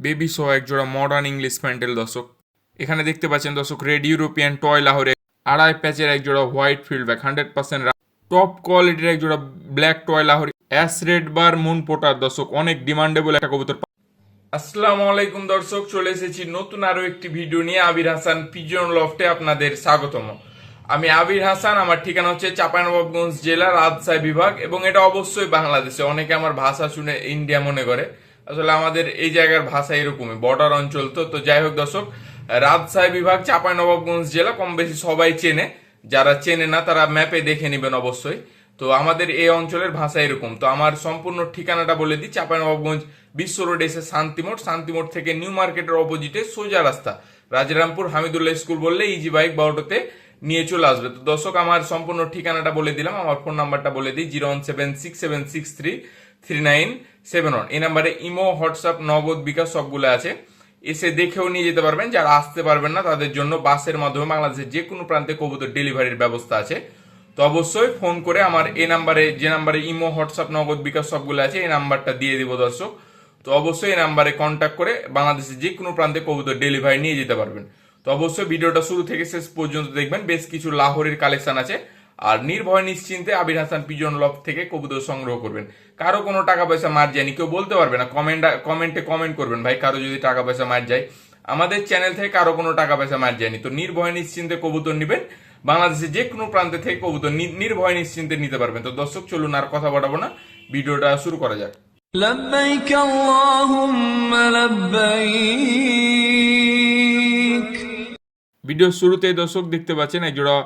Baby সহ এক জোড়া মডার্ন ইংলিশ প্যান্টেল দর্শক। এখানে দেখতে পাচ্ছেন দর্শক রেড ইউরোপিয়ান টয় লাহোরে আড়াই প্যাচের এক জোড়া হোয়াইট ফিল্ডব্যাক 100% টপ কোয়ালিটির এক জোড়া black toy Lahori ash red bar moon pouter দর্শক, অনেক ডিমান্ডেবল একটা কবুতর। আসসালামু আলাইকুম দর্শক, চলে এসেছি নতুন আরো একটি ভিডিও নিয়ে। আবির হাসান পিজন লফটে আপনাদের স্বাগতম। আমি আবির হাসান, আমার ঠিকানা হচ্ছে চাঁপাইনবাবগঞ্জ জেলা রাজশাহী বিভাগ, এবং এটা অবশ্যই বাংলাদেশে। অনেকে আমার ভাষা শুনে ইন্ডিয়া মনে করে, আসলে আমাদের এই জায়গার ভাষা এরকমই, বর্ডার অঞ্চল তো যাই হোক দর্শক, রাজশাহী বিভাগ চাঁপাইনবাবগঞ্জ জেলা কম বেশি সবাই চেনে, যারা চেনে না তারা ম্যাপে দেখে নেবেন অবশ্যই। তো আমাদের এই অঞ্চলের ভাষা এরকম। তো আমার সম্পূর্ণ ঠিকানাটা বলে দিই, চাঁপাইনবাবগঞ্জ বিশ্ব রোড এসে শান্তিমোড়, শান্তিমোড় থেকে নিউ মার্কেটের অপোজিটে সোজা রাস্তা, রাজারামপুর হামিদুল্লাহ স্কুল বললে ইজি বাইক বা অটোতে নিয়ে চলে আসবে। তো দর্শক, আমার সম্পূর্ণ ঠিকানাটা বলে দিলাম, আমার ফোন নাম্বারটা বলে দিই 01767633971। এই নাম্বারে ইমো, হোয়াটসঅ্যাপ, নগদ, বিকাশ সবগুলো আছে, এসে দেখেও নিয়ে যেতে পারবেন। যারা আসতে পারবেন না তাদের জন্য বাসের মাধ্যমে বাংলাদেশের যে কোনো প্রান্তে কবুতর ডেলিভারির ব্যবস্থা আছে। তো অবশ্যই ফোন করে আমার এই নাম্বারে, যে নাম্বারে ইমো, হোয়াটসঅ্যাপ, নগদ, বিকাশ সবগুলো আছে, এই নাম্বারটা দিয়ে দিব দর্শক। তো অবশ্যই এই নাম্বারে কন্ট্যাক্ট করে বাংলাদেশের যে কোনো প্রান্তে কবুতর ডেলিভারি নিয়ে যেতে পারবেন। তো অবশ্যই ভিডিওটা শুরু থেকে শেষ পর্যন্ত দেখবেন, বেশ কিছু লাহোরের কালেকশন আছে। আর নির্ভয় নিশ্চিন্তে আবির হাসান পিজন লফট থেকে কবুতর সংগ্রহ করবেন। কারো কোনো টাকা পয়সা মার যায়নি, কেউ বলতে পারবে না। কমেন্টে কমেন্ট করবেন ভাই কারো যদি টাকা পয়সা মার যায়। আমাদের চ্যানেল থেকে কারো কোনো টাকা পয়সা মার যায়নি। তো নির্ভয় নিশ্চিন্তে কবুতর নিবেন, বাংলাদেশের যে কোনো প্রান্তে থেকে কবুতর নির্ভয় নিশ্চিন্তে নিতে পারবেন। তো দর্শক চলুন আর কথা বাড়াবো না, ভিডিওটা শুরু করা যাক। لبيك اللهم لبيك। ভিডিও শুরুতেই দর্শক দেখতে পাচ্ছেন এক জোড়া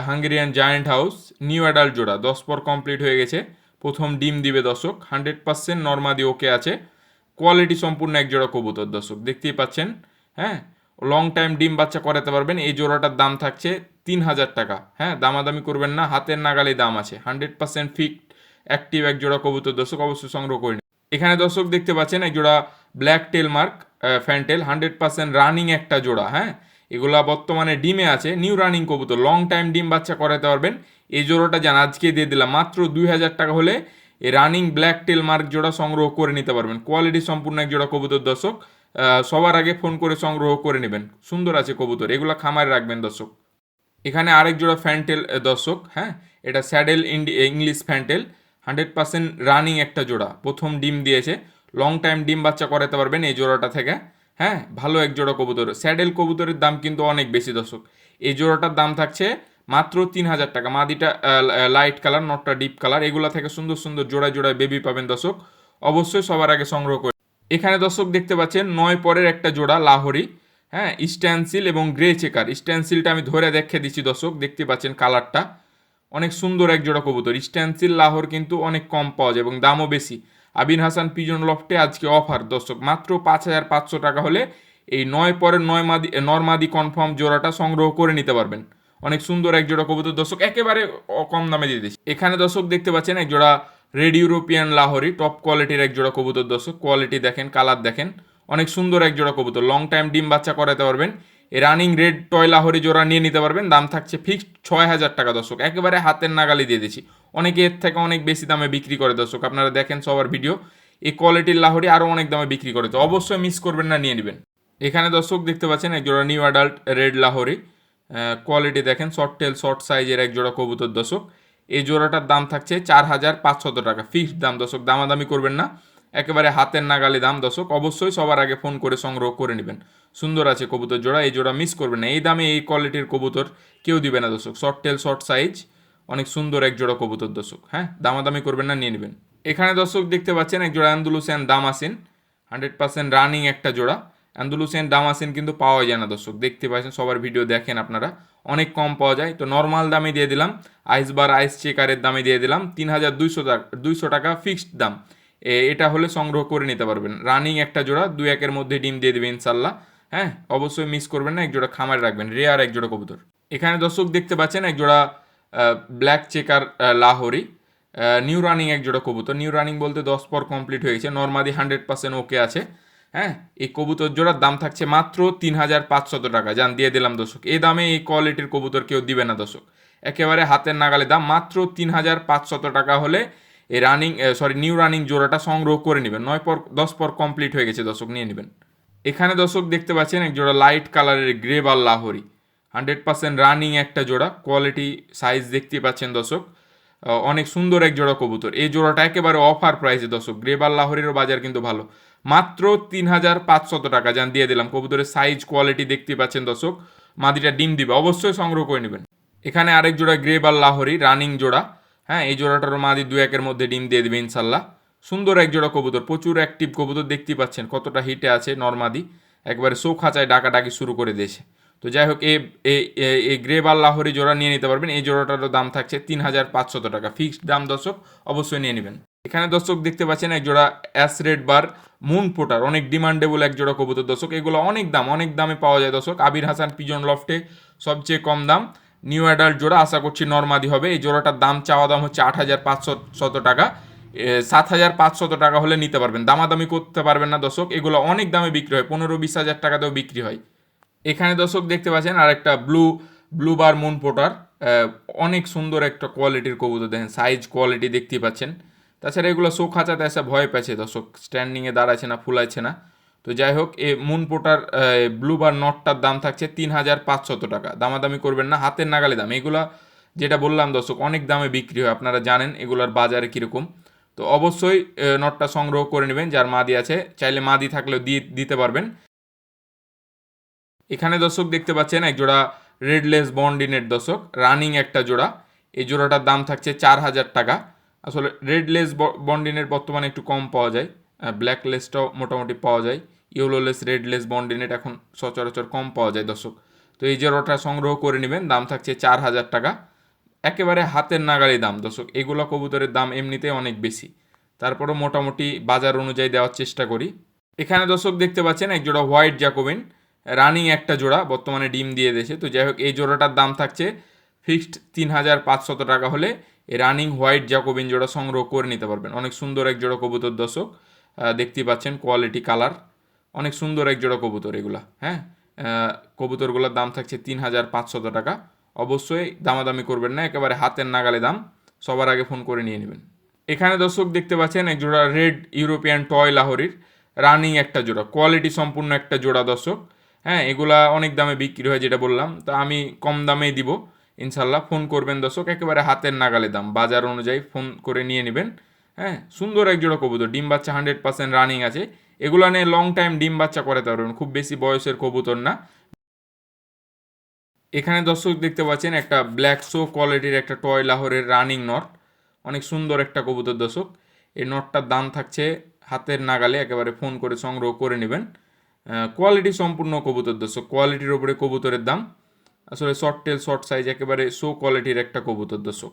Hungarian giant house new adult জোড়া, 10 পর কমপ্লিট হয়ে গেছে, প্রথম ডিম দিবে দর্শক। 100% নর্মাদি ওকে আছে, কোয়ালিটি সম্পূর্ণ এক জোড়া কবুতর দর্শক, দেখতেই পাচ্ছেন। হ্যাঁ, লং টাইম ডিম বাচ্চা করাতে পারবেন। এই জোড়াটার দাম থাকছে 3000 টাকা। হ্যাঁ, দামাদামি করবেন না, হাতের নাগালে দাম আছে। 100% ফিক্সড অ্যাক্টিভ এক জোড়া কবুতর দর্শক, অবশ্যই সংগ্রহ করে নিন। এখানে দর্শক দেখতে পাচ্ছেন এক জোড়া ব্ল্যাক টেল মার্ক ফ্যান্টেল, 100% রানিং একটা জোড়া। হ্যাঁ, এগুলা বর্তমানে ডিমে আছে, নিউ রানিং কবুতর, লং টাইম ডিম বাচ্চা করাতে পারবেন। এই জোড়াটা জান আজকে দিয়ে দিলাম মাত্র 2000 টাকা হলে এই রানিং ব্ল্যাক টেল মার্ক জোড়া সংগ্রহ করে নিতে পারবেন। কোয়ালিটি সম্পূর্ণ এক জোড়া কবুতর দর্শক, সবার আগে ফোন করে সংগ্রহ করে নেবেন। সুন্দর আছে কবুতর, এগুলা খামারে রাখবেন দর্শক। এখানে আরেক জোড়া ফ্যান্টেল দর্শক। হ্যাঁ, এটা স্যাডেল ইংলিশ ফ্যান্টেল, 100% রানিং একটা জোড়া, প্রথম ডিম দিয়েছে, লং টাইম ডিম বাচ্চা করাতে পারবেন এই জোড়াটা থেকে। হ্যাঁ, ভালো এক জোড়া কবুতর। স্যাডেল কবুতরের দাম কিন্তু অনেক বেশি দর্শক। এই জোড়াটার দাম থাকছে মাত্র 3000 টাকা। মাদিটা লাইট কালার, নটটা ডিপ কালার। এগুলা থেকে সুন্দর সুন্দর জোড়ায় জোড়ায় বেবি পাবেন দর্শক, অবশ্যই সবার আগে সংগ্রহ করে। এখানে দর্শক দেখতে পাচ্ছেন 9 পরের একটা জোড়া লাহোরি। হ্যাঁ, স্ট্যান্সিল এবং গ্রে চেকার। স্ট্যান্সিলটা আমি ধরে দেখে দিচ্ছি দর্শক, দেখতে পাচ্ছেন কালারটা অনেক সুন্দর এক জোড়া কবুতর। স্ট্যান্সিল লাহোর কিন্তু অনেক কম পাওয়া যায় এবং দামও বেশি। আবির হাসান পিজন লফটে আজকে অফার দর্শক, মাত্র 5500 টাকা হলে এই 9 পরের নরমাদি কনফার্ম জোড়াটা সংগ্রহ করে নিতে পারবেন। অনেক সুন্দর এক জোড়া কবুতর দর্শক, একেবারে কম দামে দিয়ে দিচ্ছি। এখানে দর্শক দেখতে পাচ্ছেন এক জোড়া রেড ইউরোপিয়ান লাহোরি, টপ কোয়ালিটির এক জোড়া কবুতর দর্শক। কোয়ালিটি দেখেন, কালার দেখেন, অনেক সুন্দর এক জোড়া কবুতর, লং টাইম ডিম বাচ্চা করাতে পারবেন। এই রানিং রেড টয় লাহোরি জোড়া নিয়ে নিতে পারবেন। দাম থাকছে ফিক্সড 6000 টাকা দর্শক, একেবারে হাতের নাগালি দিয়ে দিচ্ছি। অনেকে এর থেকে অনেক বেশি দামে বিক্রি করে দর্শক, আপনারা দেখেন সবার ভিডিও। এই কোয়ালিটির লাহোরি আরও অনেক দামে বিক্রি করে, তো অবশ্যই মিস করবেন না, নিয়ে নেবেন। এখানে দর্শক দেখতে পাচ্ছেন এক জোড়া new adult red Lahori, quality দেখেন, শর্ট টেল শর্ট সাইজের এক জোড়া কবুতর দর্শক। এই জোড়াটার দাম থাকছে 4500 টাকা, ফিক্সড দাম দর্শক, দামাদামি করবেন না, একেবারে হাতের নাগালে দাম দর্শক। অবশ্যই সবার আগে ফোন করে সংগ্রহ করে নেবেন। সুন্দর আছে কবুতর জোড়া, এই জোড়া মিস করবেন না। এই দামে এই কোয়ালিটির কবুতর কেউ দিবে না দর্শক। শর্ট টেল শর্ট সাইজ, অনেক সুন্দর এক জোড়া কবুতর দর্শক। হ্যাঁ, দামাদামি করবেন না, নিয়ে নেবেন। এখানে দর্শক দেখতে পাচ্ছেন এক জোড়া অ্যান্ডালুসিয়ান দামাসিন, 100% রানিং একটা জোড়া। অ্যান্ডালুসিয়ান দামাসিন কিন্তু পাওয়া যায় না দর্শক, দেখতে পাচ্ছেন, সবার ভিডিও দেখেন আপনারা, অনেক কম পাওয়া যায়। তো নর্মাল দামে দিয়ে দিলাম, আইসবার আইস চেকারের দামে দিয়ে দিলাম 3200 টাকা ফিক্সড দাম। এটা হলে সংগ্রহ করে নিতে পারবেন। রানিং একটা জোড়া, 2-1 মধ্যে ডিম দিয়ে দেবে ইনশাল্লাহ। হ্যাঁ, অবশ্যই মিস করবেন না, এক জোড়া খামারে রাখবেন, রেয়ার এক জোড়া কবুতর। এখানে দর্শক দেখতে পাচ্ছেন এক জোড়া black checker Lahori, new running এক জোড়া কবুতর। নিউ রানিং বলতে 10 পর কমপ্লিট হয়ে গেছে, নর্মাদি 100% ওকে আছে। হ্যাঁ, এই কবুতর জোড়ার দাম থাকছে মাত্র 3500 টাকা, যান দিয়ে দিলাম দর্শক। এই দামে এই কোয়ালিটির কবুতর কেউ দিবে না দর্শক, একেবারে হাতের নাগালে দাম, মাত্র 3500 টাকা হলে এই নিউ রানিং জোড়াটা সংগ্রহ করে নেবেন। 10 পর কমপ্লিট হয়ে গেছে দর্শক, নিয়ে নেবেন। এখানে দর্শক দেখতে পাচ্ছেন এক জোড়া লাইট কালারের গ্রে বাল লাহোরি, 100% রানিং একটা জোড়া, কোয়ালিটি সাইজ দেখতে পাচ্ছেন দর্শক। অনেক সুন্দর এক জোড়া কবুতর। এই জোড়াটা একেবারে অফার প্রাইসে দর্শক, গ্রে বাল লাহোরিরও বাজার কিন্তু ভালো, মাত্র 3,500 টাকা যান দিয়ে দিলাম। কবুতরের সাইজ কোয়ালিটি দেখতে পাচ্ছেন দর্শক, মাদিটা ডিম দিবে, অবশ্যই সংগ্রহ করে নেবেন। এখানে আরেক জোড়া গ্রে বাল লাহোরি রানিং জোড়া, হ্যাঁ এই জোড়াটারও মাদি 2-1-এর মধ্যে ডিম দিয়ে দেবে ইনশাল্লাহ। সুন্দর এক জোড়া কবুতর, প্রচুর অ্যাক্টিভ কবুতর, দেখতে পাচ্ছেন কতটা হিটে আছে নরমাদি, একবারে শো খাঁচায় ডাকাডাকি শুরু করে দিয়েছে। তো যাই হোক এই গ্রে বাল লাহোরি জোড়া নিয়ে নিতে পারবেন। এই জোড়াটারও দাম থাকছে 3,500 টাকা, ফিক্সড দাম দর্শক, অবশ্যই নিয়ে নেবেন। এখানে দর্শক দেখতে পাচ্ছেন এক জোড়া ash red bar moon pouter, অনেক ডিমান্ডেবল এক জোড়া কবুতর দর্শক। এগুলো অনেক দাম, অনেক দামে পাওয়া যায় দর্শক। আবির হাসান পিজন লফটে সবচেয়ে কম দাম, নিউ অ্যাডাল্ট জোড়া, আশা করছি নরমাদি হবে। এই জোড়াটার দাম চাওয়া দাম হচ্ছে 8,500 টাকা, 7,500 টাকা হলে নিতে পারবেন, দামাদামি করতে পারবেন না দর্শক। এগুলো অনেক দামে বিক্রি হয়, 15-20 হাজার টাকাতেও বিক্রি হয়। এখানে দর্শক দেখতে পাচ্ছেন আর একটা ব্লু বার মুন পোটার, অনেক সুন্দর একটা কোয়ালিটির কবুতর, দেখেন সাইজ কোয়ালিটি দেখতে পাচ্ছেন। তাছাড়া এগুলো শো খাঁচাতে এসে ভয় পাচ্ছে দর্শক, স্ট্যান্ডিংয়ে দাঁড়াচ্ছে না, ফুলাচ্ছে না। তো যাই হোক এই মুন পোটার ব্লু বার নটটার দাম থাকছে 3,500 টাকা, দামাদামি করবেন না, হাতের নাগালে দাম। এগুলা যেটা বললাম দর্শক অনেক দামে বিক্রি হয়, আপনারা জানেন এগুলোর বাজারে কীরকম। তো অবশ্যই নটটা সংগ্রহ করে নেবেন, যার মাদি আছে, চাইলে মাদি থাকলেও দিতে পারবেন। এখানে দর্শক দেখতে পাচ্ছেন এক জোড়া রেডলেস বন্ডিনেট দর্শক, রানিং একটা জোড়া। এই জোড়াটার দাম থাকছে 4,000 টাকা। আসলে রেডলেস বন্ডিনেট বর্তমানে একটু কম পাওয়া যায়, ব্ল্যাক লেসটাও মোটামুটি পাওয়া যায়, ইয়েলোলেস রেডলেস বন্ডিনেট এখন সচরাচর কম পাওয়া যায় দর্শক। তো এই জোড়াটা সংগ্রহ করে নেবেন, দাম থাকছে 4,000 টাকা, একেবারে হাতের নাগালি দাম দর্শক। এগুলো কবুতরের দাম এমনিতেই অনেক বেশি, তারপরও মোটামুটি বাজার অনুযায়ী দেওয়ার চেষ্টা করি। এখানে দর্শক দেখতে পাচ্ছেন এক জোড়া হোয়াইট জ্যাকোবিন, রানিং একটা জোড়া, বর্তমানে ডিম দিয়ে দিয়েছে। তো যাই হোক এই জোড়াটার দাম থাকছে ফিক্সড 3,500 টাকা হলে এই রানিং হোয়াইট জ্যাকোবিন জোড়া সংগ্রহ করে নিতে পারবেন। অনেক সুন্দর এক জোড়া কবুতর দর্শক, দেখতে পাচ্ছেন কোয়ালিটি কালার, অনেক সুন্দর এক জোড়া কবুতর এগুলা। হ্যাঁ কবুতরগুলোর দাম থাকছে 3,500 টাকা, অবশ্যই দামাদামি করবেন না, একেবারে হাতের নাগালে দাম, সবার আগে ফোন করে নিয়ে নেবেন। এখানে দর্শক দেখতে পাচ্ছেন এক জোড়া রেড ইউরোপিয়ান টয় লাহোরির, রানিং একটা জোড়া, কোয়ালিটি সম্পূর্ণ একটা জোড়া দর্শক। হ্যাঁ এগুলা অনেক দামে বিক্রি হয় যেটা বললাম, তো আমি কম দামেই দিব ইনশাল্লাহ। ফোন করবেন দর্শক, একেবারে হাতের নাগালে দাম, বাজার অনুযায়ী ফোন করে নিয়ে নেবেন। হ্যাঁ সুন্দর এক জোড়া কবুতর, ডিম বাচ্চা 100% রানিং আছে। এগুলো নিয়ে লং টাইম ডিম বাচ্চা করাতে পারবেন, খুব বেশি বয়সের কবুতর না। এখানে দর্শক দেখতে পাচ্ছেন একটা ব্ল্যাক শো কোয়ালিটির একটা টয় লাহোরের রানিং নট, অনেক সুন্দর একটা কবুতর দর্শক। এই নটটার দাম থাকছে হাতের নাগালে, একেবারে ফোন করে সংগ্রহ করে নেবেন। কোয়ালিটি সম্পূর্ণ কবুতর দর্শক, কোয়ালিটির ওপরে কবুতরের দাম। আসলে শর্ট টেল শর্ট সাইজ, একেবারে শো কোয়ালিটির একটা কবুতর দর্শক।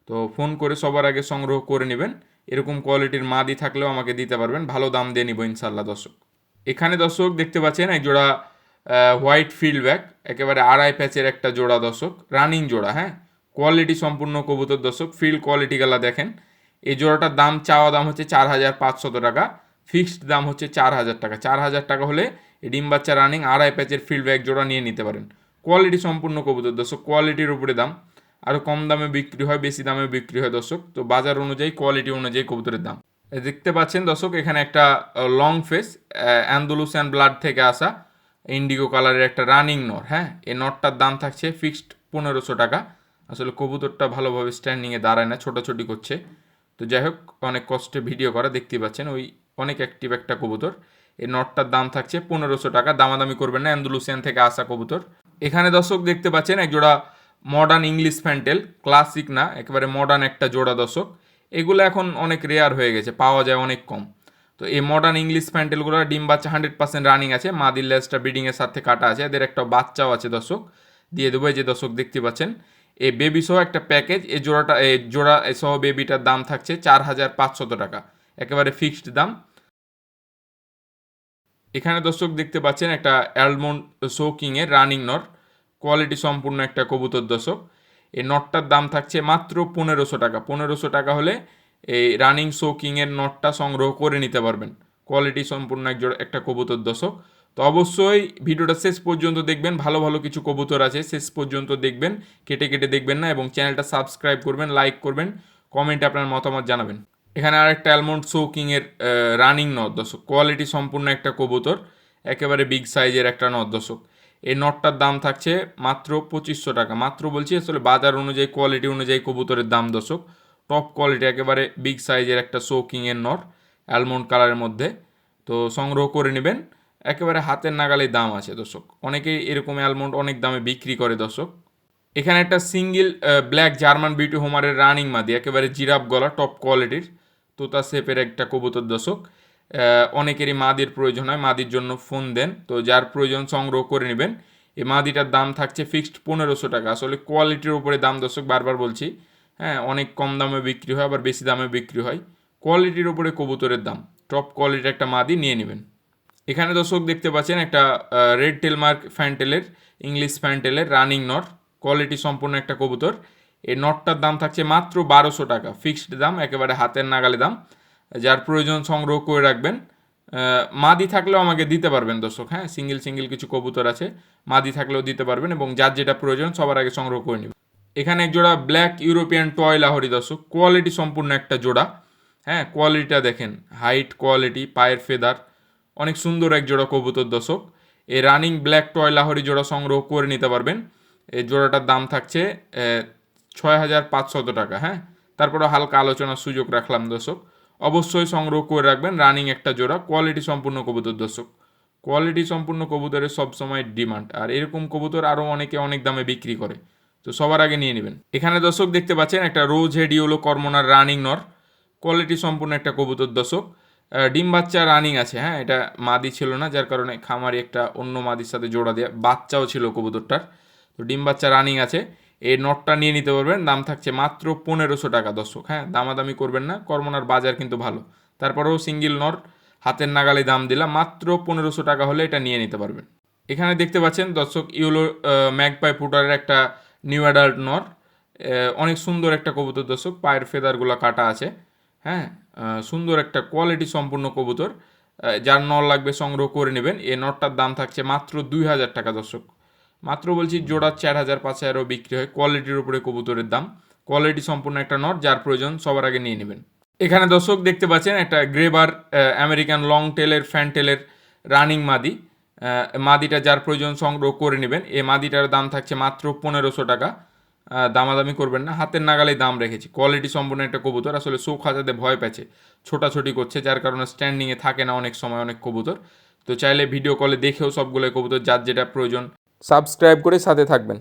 তো ফোন করে সবার আগে সংগ্রহ করে নেবেন, এরকম কোয়ালিটির মাদি থাকলেও আমাকে দিতে পারবেন, ভালো দাম দিয়ে নিব ইনশাল্লাহ দর্শক। এখানে দর্শক দেখতে পাচ্ছেন এক জোড়া হোয়াইট ফিল্ড ব্যাক, একেবারে আড়াই প্যাচের একটা জোড়া দর্শক, রানিং জোড়া। হ্যাঁ কোয়ালিটি সম্পূর্ণ কবুতর দর্শক, ফিল্ড কোয়ালিটিগুলা দেখেন। এই জোড়াটার দাম চাওয়া দাম হচ্ছে 4,500 টাকা, ফিক্সড দাম হচ্ছে 4,000 টাকা। 4,000 টাকা হলে এই ডিম বাচ্চা রানিং আড়াই প্যাচের ফিল্ড ব্যাক জোড়া নিয়ে নিতে পারেন। কোয়ালিটি সম্পূর্ণ কবুতর দর্শক, কোয়ালিটির উপরে দাম, আরও কম দামে বিক্রি হয়, বেশি দামে বিক্রি হয় দর্শক। তো বাজার অনুযায়ী কোয়ালিটি অনুযায়ী কবুতরের দাম। দেখতে পাচ্ছেন দর্শক এখানে একটা লং ফেস অ্যান্ডালুসিয়ান ব্লাড থেকে আসা ইন্ডিগো কালারের একটা রানিং নর। হ্যাঁ এই নটটার দাম থাকছে ফিক্সড 1,500 টাকা। আসলে কবুতরটা ভালোভাবে স্ট্যান্ডিংয়ে দাঁড়ায় না, ছোটাছুটি করছে। তো যাই হোক অনেক কষ্টে ভিডিও করা, দেখতে পাচ্ছেন ওই অনেক অ্যাক্টিভ একটা কবুতর। এই নটটার দাম থাকছে 1,500 টাকা, দামাদামি করবেন না, অ্যান্ডালুসিয়ান থেকে আসা কবুতর। এখানে দর্শক দেখতে পাচ্ছেন এক জোড়া মডার্ন ইংলিশ ফ্যান্টেল, ক্লাসিক না, একেবারে মডার্ন একটা জোড়া দর্শক। এগুলো এখন অনেক রেয়ার হয়ে গেছে, পাওয়া যায় অনেক কম। তো এই মডার্ন ইংলিশ প্যান্টেলগুলো ডিম বাচ্চা 100% রানিং আছে, মাদির লেজটা ব্রিডিংয়ের সাথে কাটা আছে, এদের একটা বাচ্চাও আছে দর্শক, দিয়ে দেবো। এই যে দর্শক দেখতে পাচ্ছেন এই বেবি সহ একটা প্যাকেজ, এই জোড়া সহ বেবিটার দাম থাকছে 4,500 টাকা, একেবারে ফিক্সড দাম। এখানে দর্শক দেখতে পাচ্ছেন একটা অ্যালমন্ড শোকিংয়ের রানিং নট, কোয়ালিটি সম্পূর্ণ একটা কবুতর দর্শক। এই নটটার দাম থাকছে মাত্র 1,500 টাকা। 1,500 টাকা হলে এই রানিং শোকিংয়ের নটটা সংগ্রহ করে নিতে পারবেন, কোয়ালিটি সম্পূর্ণ একটা কবুতর দর্শক। তো অবশ্যই ভিডিওটা শেষ পর্যন্ত দেখবেন, ভালো ভালো কিছু কবুতর আছে, শেষ পর্যন্ত দেখবেন, কেটে কেটে দেখবেন না, এবং চ্যানেলটা সাবস্ক্রাইব করবেন, লাইক করবেন, কমেন্টে আপনার মতামত জানাবেন। এখানে আরেকটা অ্যালমন্ড শোকিংয়ের রানিং নট দর্শক, কোয়ালিটি সম্পূর্ণ একটা কবুতর, একেবারে বিগ সাইজের একটা নর দর্শক। এই নটটার দাম থাকছে মাত্র 2500 টাকা। মাত্র বলছি, আসলে বাজার অনুযায়ী কোয়ালিটি অনুযায়ী কবুতরের দাম দর্শক। টপ কোয়ালিটি একেবারে বিগ সাইজের একটা শৌকিংয়ের নর, অ্যালমন্ড কালারের মধ্যে। তো সংগ্রহ করে নেবেন, একেবারে হাতের নাগালে দাম আছে দর্শক। অনেকেই এরকম অ্যালমন্ড অনেক দামে বিক্রি করে দর্শক। এখানে একটা সিঙ্গেল ব্ল্যাক জার্মান বিউটি হোমারের রানিং মাদি, একেবারে জিরাফ গলা, টপ কোয়ালিটির তোতা শেপের একটা কবুতর দর্শক। অনেকেরই মাদির প্রয়োজন হয়, মাদির জন্য ফোন দেন, তো যার প্রয়োজন সংগ্রহ করে নেবেন। এই মাদিটার দাম থাকছে ফিক্সড 1500 টাকা। আসলে কোয়ালিটির উপরে দাম দর্শক, বারবার বলছি। হ্যাঁ, অনেক কম দামে বিক্রি হয়, আবার বেশি দামে বিক্রি হয়। কোয়ালিটির উপরে কবুতরের দাম। টপ কোয়ালিটির একটা মাদি নিয়ে নেবেন। এখানে দর্শক দেখতে পাচ্ছেন একটা রেড টেলমার্ক ফ্যান্টেলের, ইংলিশ ফ্যান্টেলের রানিং নর, কোয়ালিটি সম্পূর্ণ একটা কবুতর। এই নটটার দাম থাকছে মাত্র 1200 টাকা, ফিক্সড দাম, একেবারে হাতের নাগালে দাম। যার প্রয়োজন সংগ্রহ করে রাখবেন। মাদি থাকলেও আমাকে দিতে পারবেন দর্শক। হ্যাঁ, সিঙ্গেল কিছু কবুতর আছে, মাদি থাকলেও দিতে পারবেন, এবং যার যেটা প্রয়োজন সবার আগে সংগ্রহ করে নেবেন। এখানে এক জোড়া ব্ল্যাক ইউরোপিয়ান টয় লাহোরি দর্শক, কোয়ালিটি সম্পূর্ণ একটা জোড়া। হ্যাঁ, কোয়ালিটিটা দেখেন, হাইট কোয়ালিটি, পায়ের ফেদার, অনেক সুন্দর এক জোড়া কবুতর দর্শক। এই রানিং ব্ল্যাক টয় লাহোরি জোড়া সংগ্রহ করে নিতে পারবেন। এই জোড়াটার দাম থাকছে 6500 টাকা। হ্যাঁ, তারপরে হালকা আলোচনার সুযোগ রাখলাম দর্শক। অবশ্যই সংগ্রহ করে রাখবেন, রানিং একটা জোড়া, কোয়ালিটি সম্পূর্ণ কবুতর দর্শক। কোয়ালিটি সম্পূর্ণ কবুতরের সবসময় ডিমান্ড, আর এরকম কবুতর আরও অনেকে অনেক দামে বিক্রি করে, তো সবার আগে নিয়ে নেবেন। এখানে দর্শক দেখতে পাচ্ছেন একটা রোজ হেড ইয়েলো কর্মনার রানিং নর, কোয়ালিটি সম্পূর্ণ একটা কবুতর দর্শক। ডিম বাচ্চা রানিং আছে। হ্যাঁ, এটা মাদি ছিল না, যার কারণে খামারি একটা অন্য মাদির সাথে জোড়া দেওয়া, বাচ্চাও ছিল কবুতরটার। তো ডিম বাচ্চা রানিং আছে, এই নটটা নিয়ে নিতে পারবেন। দাম থাকছে মাত্র 1500 টাকা দর্শক। হ্যাঁ, দামাদামি করবেন না, কর্মনার বাজার কিন্তু ভালো। তারপরেও সিঙ্গেল নর, হাতের নাগালে দাম দিলাম, মাত্র 1500 টাকা হলে এটা নিয়ে নিতে পারবেন। এখানে দেখতে পাচ্ছেন দর্শক ইয়েলো ম্যাগপাই পুটারের একটা নিউ অ্যাডাল্ট নর, অনেক সুন্দর একটা কবুতর দর্শক, পায়ের ফেদারগুলো কাটা আছে। হ্যাঁ, সুন্দর একটা কোয়ালিটি সম্পূর্ণ কবুতর। যার নর লাগবে সংগ্রহ করে নেবেন। এই নরটার দাম থাকছে মাত্র 2000 টাকা দর্শক। মাত্র বলছি, জোড়া 4000-5000ও বিক্রি হয়। কোয়ালিটির উপরে কবুতরের দাম, কোয়ালিটি সম্পূর্ণ একটা নর, যার প্রয়োজন সবার আগে নিয়ে নেবেন। এখানে দর্শক দেখতে পাচ্ছেন একটা গ্রেবার আমেরিকান লং টেলের ফ্যান্টেলের রানিং মাদি। মাদিটা যার প্রয়োজন সংগ্রহ করে নেবেন। এই মাদিটার দাম থাকছে মাত্র 1500 টাকা। দামাদামি করবেন না, হাতের নাগালেই দাম রেখেছি। কোয়ালিটি সম্পূর্ণ একটা কবুতর, আসলে শো খাঁচাতে ভয় পেয়েছে, ছোটাছুটি করছে, যার কারণে স্ট্যান্ডিংয়ে থাকে না অনেক সময় অনেক কবুতর। তো চাইলে ভিডিও কলে দেখেও সবগুলো কবুতর যার যেটা প্রয়োজন সাবস্ক্রাইব করে সাথে থাকবেন।